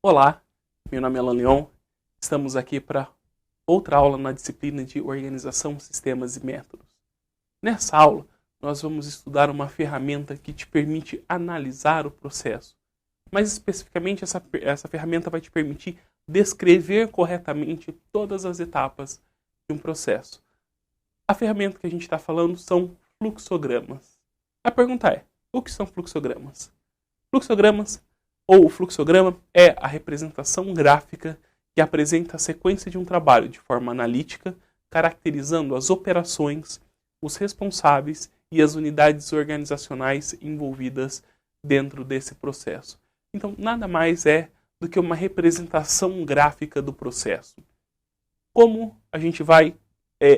Olá, meu nome é Alan Leon. Estamos aqui para outra aula na disciplina de Organização, Sistemas e Métodos. Nessa aula, nós vamos estudar uma ferramenta que te permite analisar o processo. Mais especificamente, essa ferramenta vai te permitir descrever corretamente todas as etapas de um processo. A ferramenta que a gente está falando são fluxogramas. A pergunta é, o que são fluxogramas? Fluxogramas ou o fluxograma é a representação gráfica que apresenta a sequência de um trabalho de forma analítica, caracterizando as operações, os responsáveis e as unidades organizacionais envolvidas dentro desse processo. Então, nada mais é do que uma representação gráfica do processo. Como a gente vai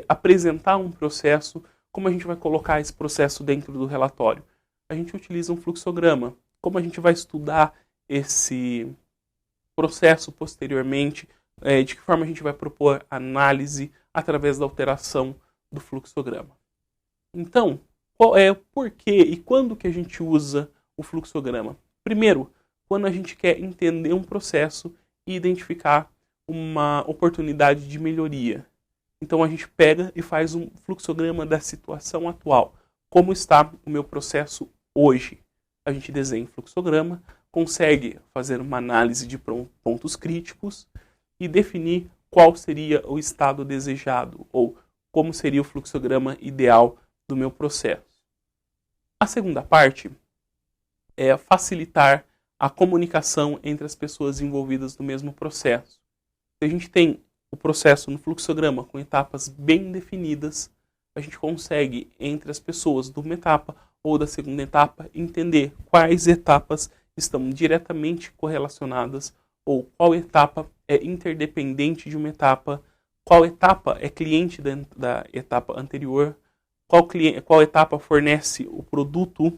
apresentar um processo, como a gente vai colocar esse processo dentro do relatório? A gente utiliza um fluxograma. Como a gente vai estudar esse processo posteriormente, de que forma a gente vai propor análise através da alteração do fluxograma. Então, qual é o porquê e quando que a gente usa o fluxograma? Primeiro, quando a gente quer entender um processo e identificar uma oportunidade de melhoria. Então a gente pega e faz um fluxograma da situação atual. Como está o meu processo hoje? A gente desenha um fluxograma, consegue fazer uma análise de pontos críticos e definir qual seria o estado desejado ou como seria o fluxograma ideal do meu processo. A segunda parte é facilitar a comunicação entre as pessoas envolvidas no mesmo processo. Se a gente tem o processo no fluxograma com etapas bem definidas, a gente consegue, entre as pessoas de uma etapa ou da segunda etapa, entender quais etapas estão diretamente correlacionadas ou qual etapa é interdependente de uma etapa, qual etapa é cliente da etapa anterior, qual etapa fornece o produto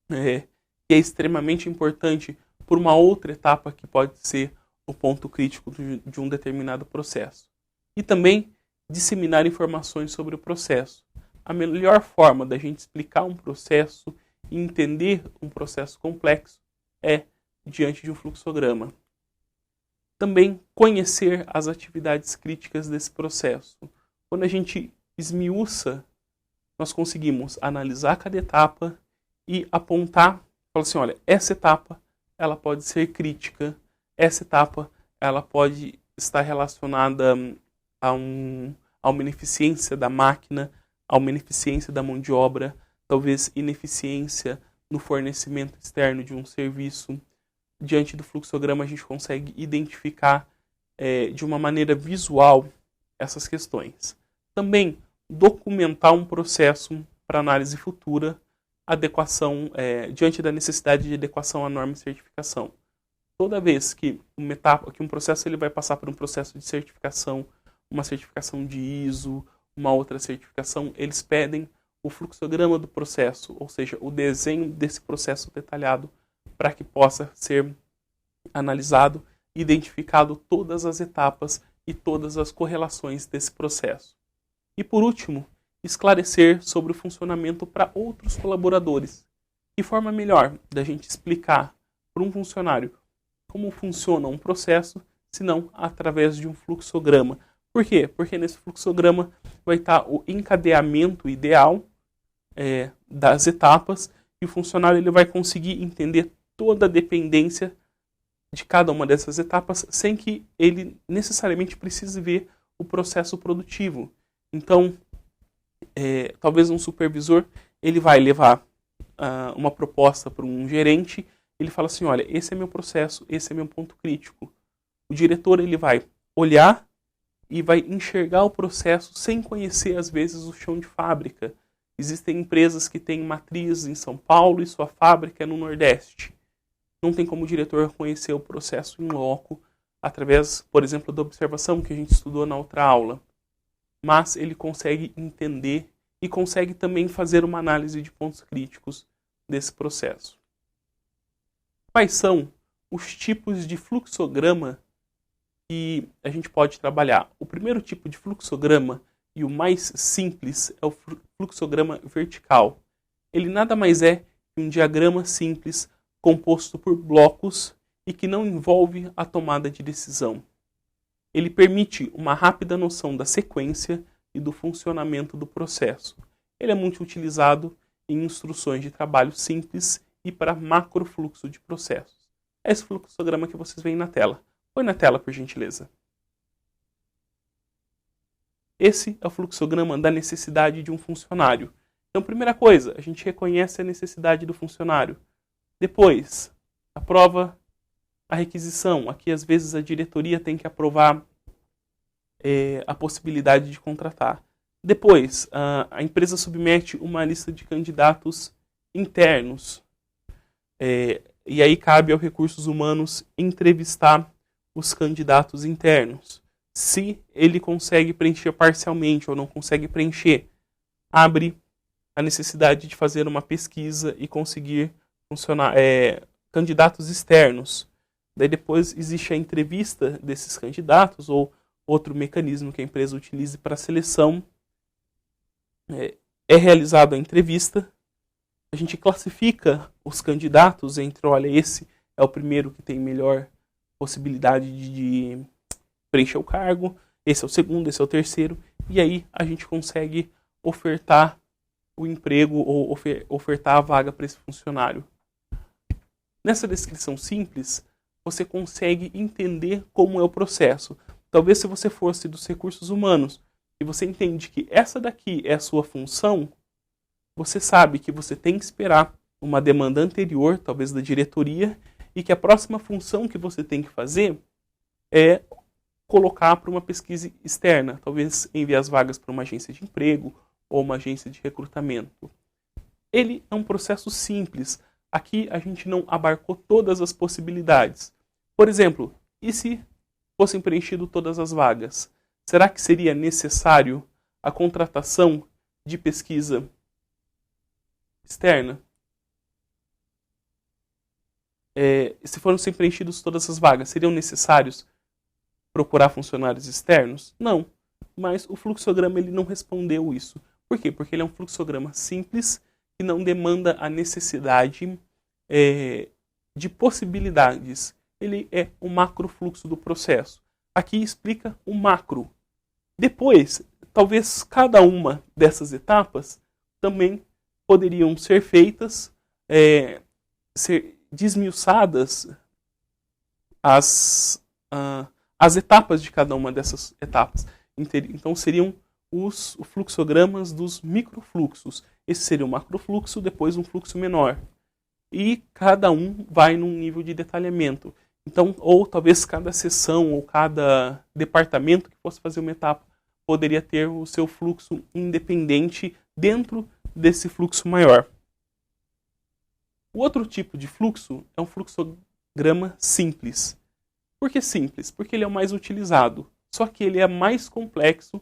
que é extremamente importante por uma outra etapa que pode ser o ponto crítico de um determinado processo. E também disseminar informações sobre o processo. A melhor forma da gente explicar um processo e entender um processo complexo é diante de um fluxograma. Também conhecer as atividades críticas desse processo. Quando a gente esmiuça, nós conseguimos analisar cada etapa e apontar, falar assim, olha, essa etapa ela pode ser crítica, essa etapa ela pode estar relacionada a uma ineficiência da máquina, a uma ineficiência da mão de obra, talvez ineficiência no fornecimento externo de um serviço. Diante do fluxograma a gente consegue identificar de uma maneira visual essas questões. Também documentar um processo para análise futura, adequação, diante da necessidade de adequação à norma e certificação. Toda vez que um processo ele vai passar por um processo de certificação, uma certificação de ISO, uma outra certificação, eles pedem o fluxograma do processo, ou seja, o desenho desse processo detalhado para que possa ser analisado, identificado todas as etapas e todas as correlações desse processo. E por último, esclarecer sobre o funcionamento para outros colaboradores. Que forma melhor da gente explicar para um funcionário como funciona um processo, se não através de um fluxograma. Por quê? Porque nesse fluxograma vai estar o encadeamento ideal das etapas e o funcionário ele vai conseguir entender toda a dependência de cada uma dessas etapas sem que ele necessariamente precise ver o processo produtivo. Então, talvez um supervisor ele vai levar uma proposta para um gerente, ele fala assim, olha, esse é meu processo, esse é meu ponto crítico. O diretor ele vai olhar e vai enxergar o processo sem conhecer, às vezes, o chão de fábrica. Existem empresas que têm matriz em São Paulo e sua fábrica é no Nordeste. Não tem como o diretor conhecer o processo em loco, através, por exemplo, da observação que a gente estudou na outra aula. Mas ele consegue entender e consegue também fazer uma análise de pontos críticos desse processo. Quais são os tipos de fluxograma que a gente pode trabalhar? O primeiro tipo de fluxograma e o mais simples é o fluxograma vertical. Ele nada mais é que um diagrama simples composto por blocos e que não envolve a tomada de decisão. Ele permite uma rápida noção da sequência e do funcionamento do processo. Ele é muito utilizado em instruções de trabalho simples e para macrofluxo de processos. É esse fluxograma que vocês veem na tela. Põe na tela, por gentileza. Esse é o fluxograma da necessidade de um funcionário. Então, primeira coisa, a gente reconhece a necessidade do funcionário. Depois, aprova a requisição. Aqui, às vezes, a diretoria tem que aprovar a possibilidade de contratar. Depois, a empresa submete uma lista de candidatos internos. E aí cabe aos recursos humanos entrevistar os candidatos internos. Se ele consegue preencher parcialmente ou não consegue preencher, abre a necessidade de fazer uma pesquisa e conseguir candidatos externos. Daí depois existe a entrevista desses candidatos ou outro mecanismo que a empresa utilize para a seleção. É realizada a entrevista. A gente classifica os candidatos entre, olha, esse é o primeiro que tem melhor possibilidade de preencher o cargo, esse é o segundo, esse é o terceiro, e aí a gente consegue ofertar o emprego ou ofertar a vaga para esse funcionário. Nessa descrição simples, você consegue entender como é o processo. Talvez se você fosse dos recursos humanos e você entende que essa daqui é a sua função, você sabe que você tem que esperar uma demanda anterior, talvez da diretoria, e que a próxima função que você tem que fazer é colocar para uma pesquisa externa, talvez enviar as vagas para uma agência de emprego ou uma agência de recrutamento. Ele é um processo simples. Aqui a gente não abarcou todas as possibilidades. Por exemplo, e se fossem preenchidas todas as vagas? Será que seria necessário a contratação de pesquisa externa? Se fossem preenchidas todas as vagas, seriam necessários procurar funcionários externos? Não. Mas o fluxograma ele não respondeu isso. Por quê? Porque ele é um fluxograma simples que não demanda a necessidade de possibilidades. Ele é o macrofluxo do processo. Aqui explica o macro. Depois, talvez cada uma dessas etapas também poderiam ser feitas, ser desmiuçadas as etapas de cada uma dessas etapas. Então seriam os fluxogramas dos microfluxos. Esse seria o macrofluxo, depois um fluxo menor. E cada um vai num nível de detalhamento. Então, ou talvez cada seção ou cada departamento que fosse fazer uma etapa poderia ter o seu fluxo independente dentro desse fluxo maior. O outro tipo de fluxo é um fluxograma simples. Por que simples? Porque ele é o mais utilizado. Só que ele é mais complexo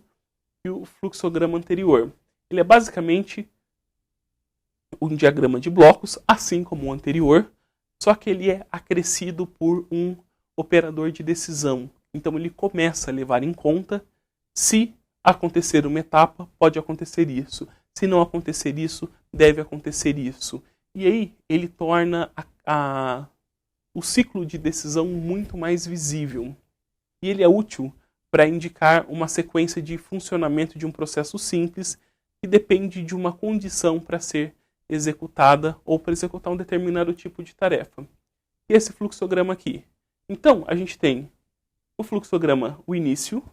que o fluxograma anterior. Ele é basicamente um diagrama de blocos, assim como o anterior, só que ele é acrescido por um operador de decisão. Então ele começa a levar em conta se acontecer uma etapa, pode acontecer isso. Se não acontecer isso, deve acontecer isso. E aí ele torna o ciclo de decisão muito mais visível. E ele é útil para indicar uma sequência de funcionamento de um processo simples que depende de uma condição para ser executada ou para executar um determinado tipo de tarefa. E esse fluxograma aqui. Então, a gente tem o fluxograma, o início.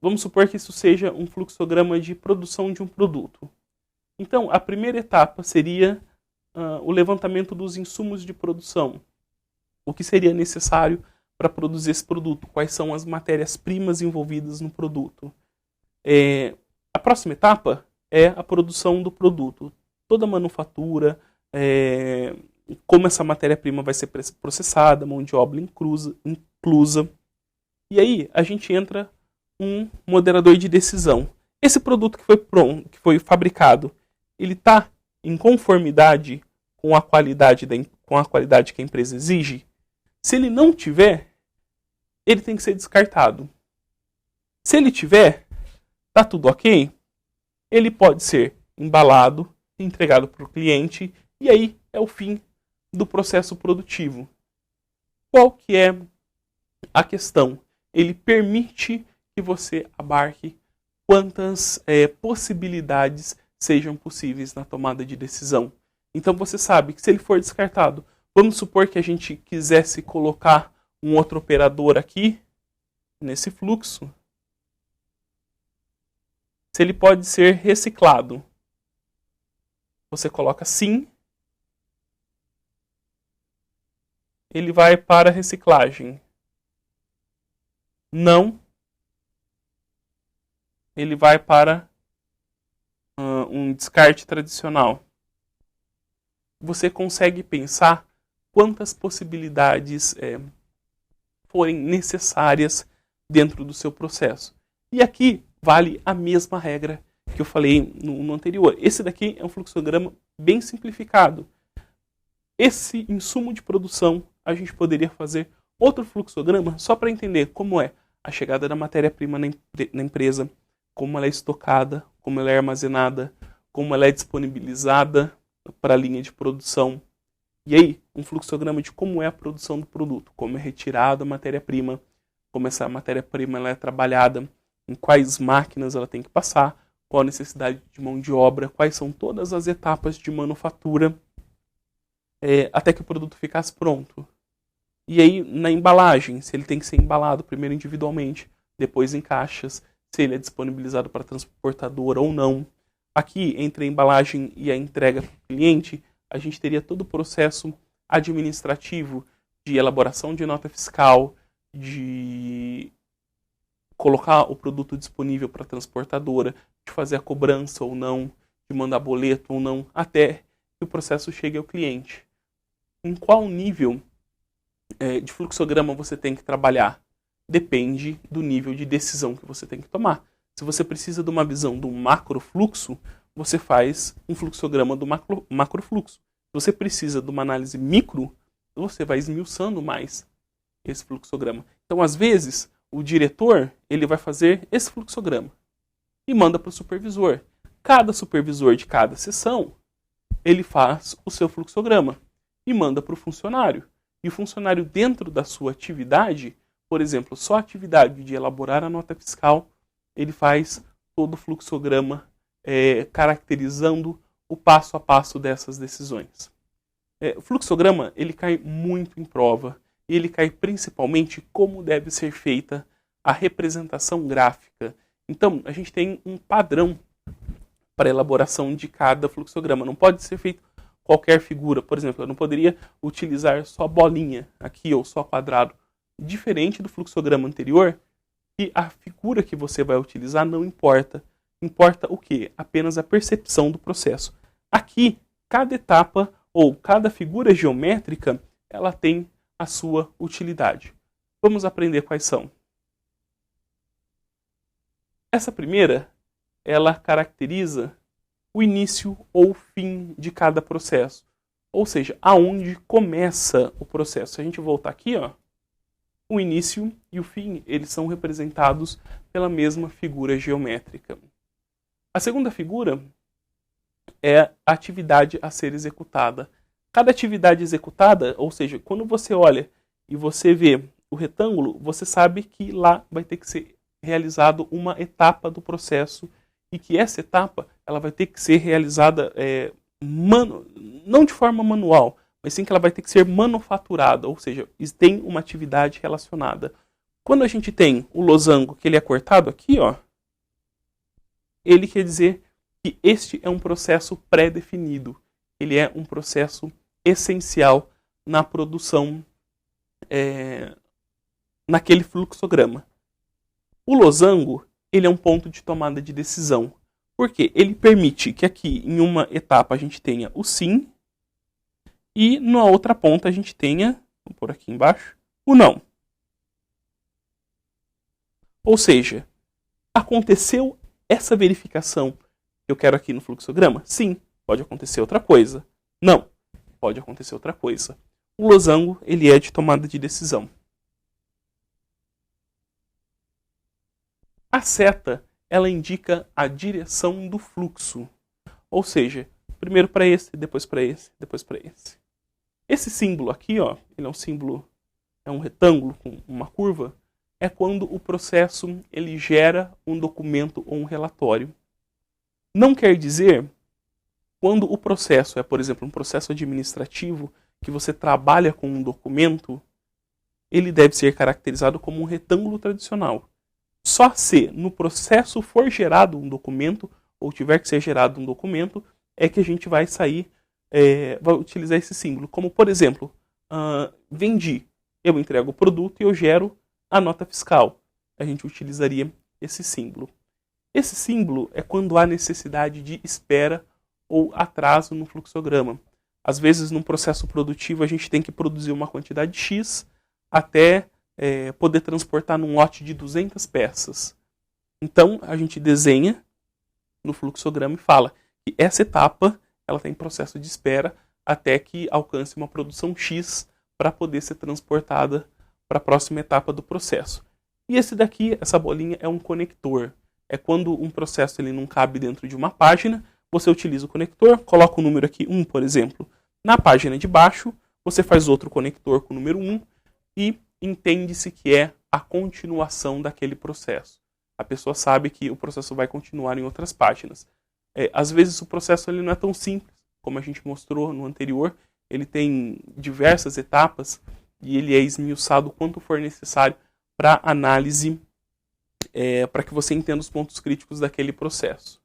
Vamos supor que isso seja um fluxograma de produção de um produto. Então, a primeira etapa seria o levantamento dos insumos de produção. O que seria necessário para produzir esse produto? Quais são as matérias-primas envolvidas no produto? A próxima etapa é a produção do produto. Toda a manufatura, como essa matéria-prima vai ser processada, mão de obra inclusa. E aí a gente entra um moderador de decisão. Esse produto que foi pronto, que foi fabricado, ele está em conformidade com a qualidade que a empresa exige? Se ele não tiver, ele tem que ser descartado. Se ele tiver, está tudo ok? Ele pode ser embalado, entregado para o cliente, e aí é o fim do processo produtivo. Qual que é a questão? Ele permite que você abarque quantas possibilidades sejam possíveis na tomada de decisão. Então você sabe que se ele for descartado, vamos supor que a gente quisesse colocar um outro operador aqui, nesse fluxo, se ele pode ser reciclado. Você coloca sim, ele vai para reciclagem. Não, ele vai para um descarte tradicional. Você consegue pensar quantas possibilidades forem necessárias dentro do seu processo. E aqui vale a mesma regra que eu falei no anterior. Esse daqui é um fluxograma bem simplificado. Esse insumo de produção, a gente poderia fazer outro fluxograma só para entender como é a chegada da matéria-prima na empresa, como ela é estocada, como ela é armazenada, como ela é disponibilizada para a linha de produção. E aí, um fluxograma de como é a produção do produto, como é retirada a matéria-prima, como essa matéria-prima ela é trabalhada, em quais máquinas ela tem que passar, qual a necessidade de mão de obra, quais são todas as etapas de manufatura, até que o produto ficasse pronto. E aí, na embalagem, se ele tem que ser embalado primeiro individualmente, depois em caixas, se ele é disponibilizado para transportadora ou não. Aqui, entre a embalagem e a entrega para o cliente, a gente teria todo o processo administrativo de elaboração de nota fiscal, de colocar o produto disponível para a transportadora, de fazer a cobrança ou não, de mandar boleto ou não, até que o processo chegue ao cliente. Em qual nível de fluxograma você tem que trabalhar? Depende do nível de decisão que você tem que tomar. Se você precisa de uma visão do macrofluxo, você faz um fluxograma do macrofluxo. Se você precisa de uma análise micro, você vai esmiuçando mais esse fluxograma. Então, às vezes, o diretor ele vai fazer esse fluxograma e manda para o supervisor. Cada supervisor de cada seção, ele faz o seu fluxograma e manda para o funcionário. E o funcionário, dentro da sua atividade, por exemplo, só a atividade de elaborar a nota fiscal, ele faz todo o fluxograma caracterizando o passo a passo dessas decisões. O fluxograma ele cai muito em prova e ele cai principalmente como deve ser feita a representação gráfica. Então, a gente tem um padrão para a elaboração de cada fluxograma. Não pode ser feito qualquer figura. Por exemplo, eu não poderia utilizar só bolinha aqui ou só quadrado. Diferente do fluxograma anterior, que a figura que você vai utilizar não importa. Importa o quê? Apenas a percepção do processo. Aqui, cada etapa ou cada figura geométrica, ela tem a sua utilidade. Vamos aprender quais são. Essa primeira, ela caracteriza o início ou fim de cada processo. Ou seja, aonde começa o processo. Se a gente voltar aqui, ó, o início e o fim, eles são representados pela mesma figura geométrica. A segunda figura é a atividade a ser executada. Cada atividade executada, ou seja, quando você olha e você vê o retângulo, você sabe que lá vai ter que ser realizado uma etapa do processo e que essa etapa ela vai ter que ser realizada não de forma manual, mas sim que ela vai ter que ser manufaturada, ou seja, tem uma atividade relacionada. Quando a gente tem o losango que ele é cortado aqui, ó, ele quer dizer que este é um processo pré-definido. Ele é um processo essencial na produção naquele fluxograma. O losango, ele é um ponto de tomada de decisão. Porque ele permite que aqui, em uma etapa, a gente tenha o sim e na outra ponta a gente tenha, vou pôr aqui embaixo, o não. Ou seja, aconteceu essa verificação que eu quero aqui no fluxograma? Sim, pode acontecer outra coisa. Não, pode acontecer outra coisa. O losango, ele é de tomada de decisão. A seta, ela indica a direção do fluxo. Ou seja, primeiro para esse, depois para esse, depois para esse. Esse símbolo aqui, ó, ele é um símbolo, é um retângulo com uma curva, é quando o processo ele gera um documento ou um relatório. Não quer dizer quando o processo é, por exemplo, um processo administrativo que você trabalha com um documento, ele deve ser caracterizado como um retângulo tradicional. Só se no processo for gerado um documento, ou tiver que ser gerado um documento, é que a gente vai vai utilizar esse símbolo. Como, por exemplo, vendi. Eu entrego o produto e eu gero a nota fiscal. A gente utilizaria esse símbolo. Esse símbolo é quando há necessidade de espera ou atraso no fluxograma. Às vezes, num processo produtivo, a gente tem que produzir uma quantidade X até poder transportar num lote de 200 peças. Então, a gente desenha no fluxograma e fala que essa etapa ela tem processo de espera até que alcance uma produção X para poder ser transportada para a próxima etapa do processo. E esse daqui, essa bolinha, é um conector. É quando um processo ele não cabe dentro de uma página, você utiliza o conector, coloca o número aqui 1, por exemplo, na página de baixo, você faz outro conector com o número 1 e entende-se que é a continuação daquele processo. A pessoa sabe que o processo vai continuar em outras páginas. Às vezes o processo ele não é tão simples, como a gente mostrou no anterior, ele tem diversas etapas e ele é esmiuçado o quanto for necessário para análise, para que você entenda os pontos críticos daquele processo.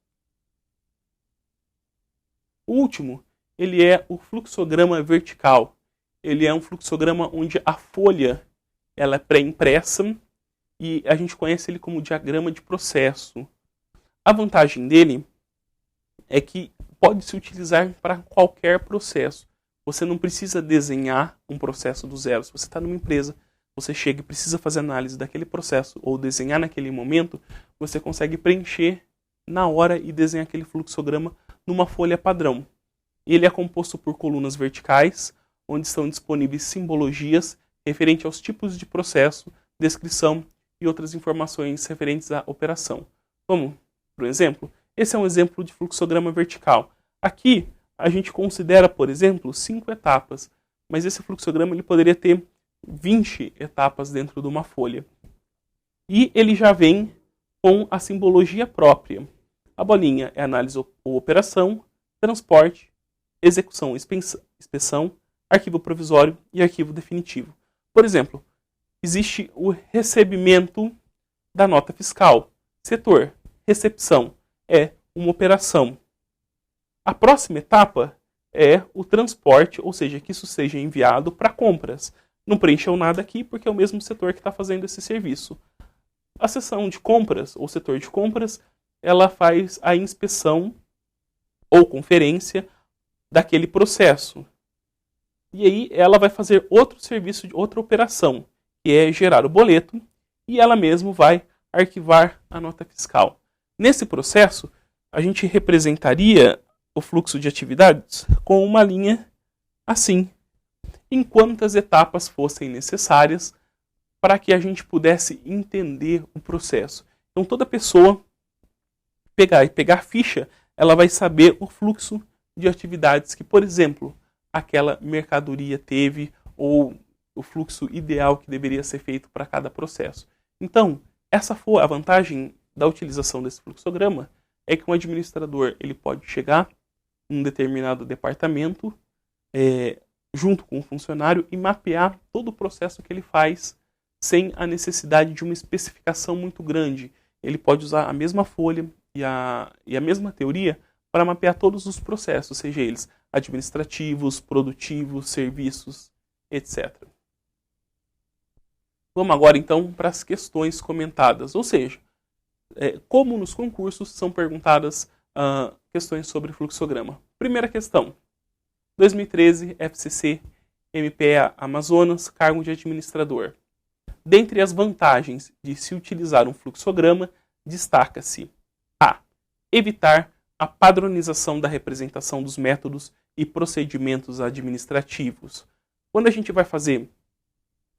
O último, ele é o fluxograma vertical. Ele é um fluxograma onde a folha ela é pré-impressa e a gente conhece ele como diagrama de processo. A vantagem dele é que pode se utilizar para qualquer processo. Você não precisa desenhar um processo do zero. Se você está numa empresa, você chega e precisa fazer análise daquele processo ou desenhar naquele momento, você consegue preencher na hora e desenhar aquele fluxograma numa folha padrão. Ele é composto por colunas verticais, onde estão disponíveis simbologias referentes aos tipos de processo, descrição e outras informações referentes à operação. Vamos para um exemplo? Esse é um exemplo de fluxograma vertical. Aqui, a gente considera, por exemplo, 5 etapas, mas esse fluxograma ele poderia ter 20 etapas dentro de uma folha. E ele já vem com a simbologia própria. A bolinha é análise ou operação, transporte, execução, inspeção, arquivo provisório e arquivo definitivo. Por exemplo, existe o recebimento da nota fiscal. Setor, recepção, é uma operação. A próxima etapa é o transporte, ou seja, que isso seja enviado para compras. Não preencheu nada aqui porque é o mesmo setor que está fazendo esse serviço. A seção de compras, ou setor de compras, ela faz a inspeção ou conferência daquele processo. E aí ela vai fazer outro serviço, outra operação, que é gerar o boleto, e ela mesma vai arquivar a nota fiscal. Nesse processo, a gente representaria o fluxo de atividades com uma linha assim, em quantas etapas fossem necessárias para que a gente pudesse entender o processo. Então toda pessoa pegar ficha, ela vai saber o fluxo de atividades que, por exemplo, aquela mercadoria teve ou o fluxo ideal que deveria ser feito para cada processo. Então, essa foi a vantagem da utilização desse fluxograma, é que um administrador ele pode chegar em um determinado departamento junto com o funcionário e mapear todo o processo que ele faz sem a necessidade de uma especificação muito grande. Ele pode usar a mesma folha e a mesma teoria para mapear todos os processos, seja eles administrativos, produtivos, serviços, etc. Vamos agora então para as questões comentadas, ou seja, como nos concursos são perguntadas questões sobre fluxograma. Primeira questão, 2013, FCC, MPA Amazonas, cargo de administrador. Dentre as vantagens de se utilizar um fluxograma, destaca-se a. Evitar a padronização da representação dos métodos e procedimentos administrativos. Quando a gente vai fazer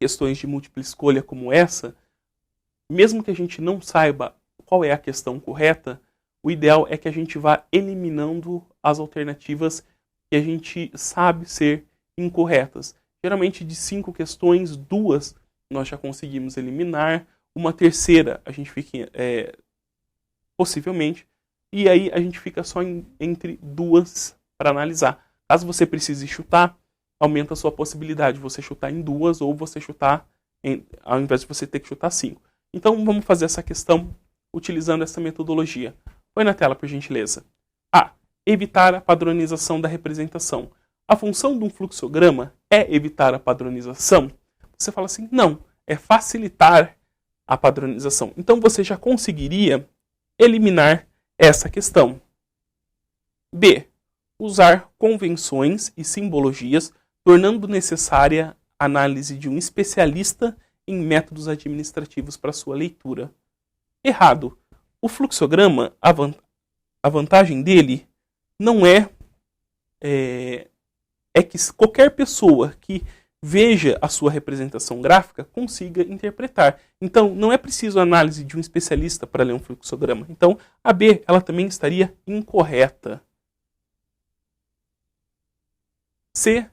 questões de múltipla escolha como essa, mesmo que a gente não saiba qual é a questão correta, o ideal é que a gente vá eliminando as alternativas que a gente sabe ser incorretas. Geralmente de 5 questões, 2 nós já conseguimos eliminar, uma terceira a gente fica possivelmente, e aí a gente fica só entre 2 para analisar. Caso você precise chutar, aumenta a sua possibilidade de você chutar em 2 ou você chutar, ao invés de você ter que chutar 5. Então vamos fazer essa questão utilizando essa metodologia. Põe na tela, por gentileza. A. Evitar a padronização da representação. A função de um fluxograma é evitar a padronização? Você fala assim, não, é facilitar a padronização. Então você já conseguiria eliminar essa questão. B. Usar convenções e simbologias, tornando necessária a análise de um especialista em métodos administrativos para sua leitura. Errado. O fluxograma, a vantagem dele não é que qualquer pessoa que veja a sua representação gráfica consiga interpretar. Então, não é preciso análise de um especialista para ler um fluxograma. Então, a B, ela também estaria incorreta. C,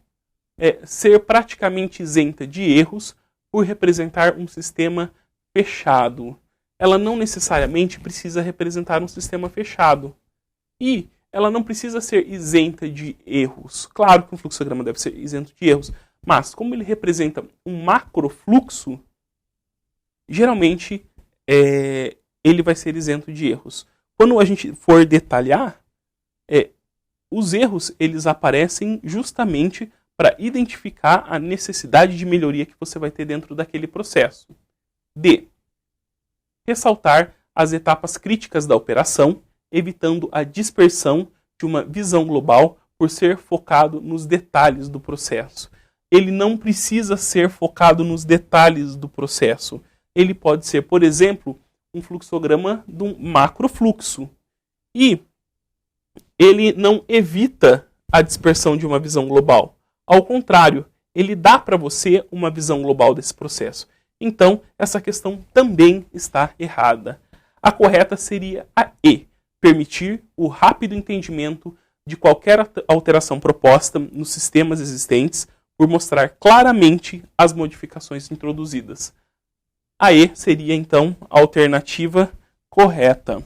ser praticamente isenta de erros por representar um sistema fechado. Ela não necessariamente precisa representar um sistema fechado. E ela não precisa ser isenta de erros. Claro que um fluxograma deve ser isento de erros, mas como ele representa um macrofluxo, geralmente ele vai ser isento de erros. Quando a gente for detalhar, os erros eles aparecem justamente para identificar a necessidade de melhoria que você vai ter dentro daquele processo. D. Ressaltar as etapas críticas da operação, evitando a dispersão de uma visão global por ser focado nos detalhes do processo. Ele não precisa ser focado nos detalhes do processo. Ele pode ser, por exemplo, um fluxograma de um macrofluxo. E ele não evita a dispersão de uma visão global. Ao contrário, ele dá para você uma visão global desse processo. Então, essa questão também está errada. A correta seria a E. Permitir o rápido entendimento de qualquer alteração proposta nos sistemas existentes por mostrar claramente as modificações introduzidas. A E seria, então, a alternativa correta.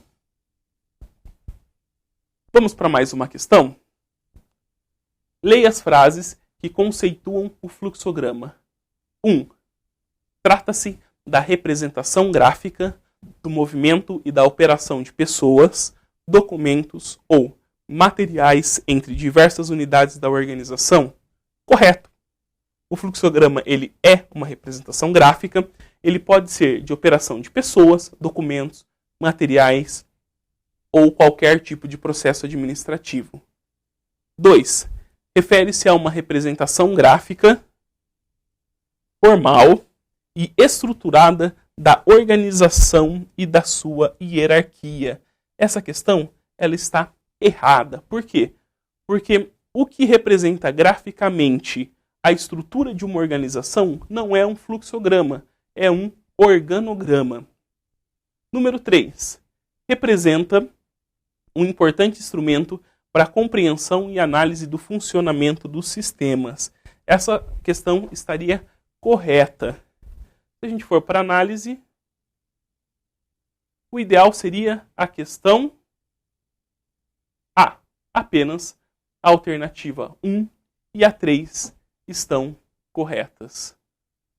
Vamos para mais uma questão? Leia as frases que conceituam o fluxograma. 1. Trata-se da representação gráfica do movimento e da operação de pessoas, documentos ou materiais entre diversas unidades da organização? Correto. O fluxograma ele é uma representação gráfica, ele pode ser de operação de pessoas, documentos, materiais ou qualquer tipo de processo administrativo. 2. Refere-se a uma representação gráfica formal e estruturada da organização e da sua hierarquia. Essa questão ela está errada. Por quê? Porque o que representa graficamente a estrutura de uma organização não é um fluxograma, é um organograma. Número 3. Representa um importante instrumento para a compreensão e análise do funcionamento dos sistemas. Essa questão estaria correta. Se a gente for para análise, o ideal seria a questão A. Apenas a alternativa 1 e a 3 estão corretas.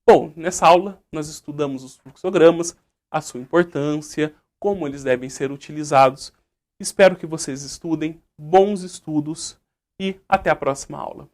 Bom, nessa aula nós estudamos os fluxogramas, a sua importância, como eles devem ser utilizados. Espero que vocês estudem, bons estudos e até a próxima aula.